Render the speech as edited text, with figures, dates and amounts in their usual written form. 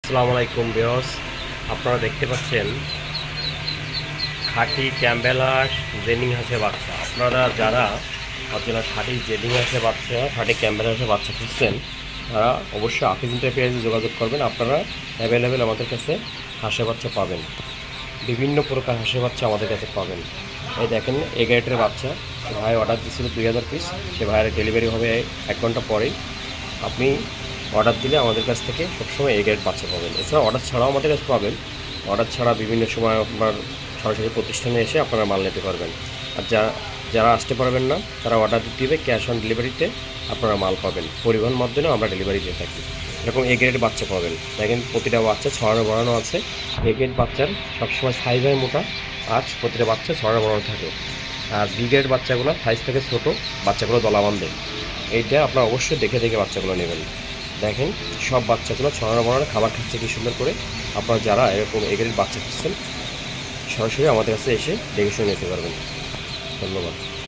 আসসালামু আলাইকুম ভিউয়ার্স, আপনারা দেখতে পাচ্ছেন খাঁটি ক্যাম্বেল হাঁস, জেনিং হাঁসের বাচ্চা। আপনারা যারা খাঁটি জেনিং হাঁসের বাচ্চা, খাঁটি ক্যাম্বেল হাঁসের বাচ্চা খুঁজছেন, তারা অবশ্যই আকিজ এন্টারপ্রাইজে যোগাযোগ করবেন। আপনারা অ্যাভেলেবেল আমাদের কাছে হাঁসের বাচ্চা পাবেন, বিভিন্ন প্রকার হাঁসের বাচ্চা আমাদের কাছে পাবেন। এই দেখেন, এ গ্রেডের বাচ্চা ভাই অর্ডার দিয়েছিল 2000 পিস। সে ভাইয়ের ডেলিভারি হবে 1 ঘন্টা পরেই। আপনি অর্ডার দিলে আমাদের কাছ থেকে সবসময় এ গ্রেড বাচ্চা পাবেন। এছাড়া অর্ডার ছাড়াও আমাদের কাছে পাবেন। অর্ডার ছাড়া বিভিন্ন সময় আপনার সরাসরি প্রতিষ্ঠানে এসে আপনারা মাল নিতে পারবেন। আর যারা আসতে পারবেন না, তারা অর্ডার দিতে হবে, ক্যাশ অন ডেলিভারিতে আপনারা মাল পাবেন। পরিবহন মাধ্যমেও আমরা ডেলিভারি দিয়ে থাকি। এরকম এ গ্রেড বাচ্চা পাবেন। দেখেন, প্রতিটা বাচ্চা ছড়ানো বড়ানো আছে। এ গ্রেড বাচ্চার সবসময় সাইজ হয় মোটা, আর প্রতিটা বাচ্চা ছড়ানো বড়ানো থাকে। আর বি গ্রেড বাচ্চাগুলো সাইজ থেকে ছোটো, বাচ্চাগুলো দলা বাঁধে। এইটা আপনারা অবশ্যই দেখে দেখে বাচ্চাগুলো নেবেন। দেখেন, সব বাচ্চাগুলো ছড়ানো বড়ানো খাবার খাচ্ছে কি সুন্দর করে। আপনারা যারা এরকম এগের বাচ্চা খুঁজছেন, সরাসরি আমাদের কাছে এসে দেখে শুনে নিতে পারবেন। ধন্যবাদ।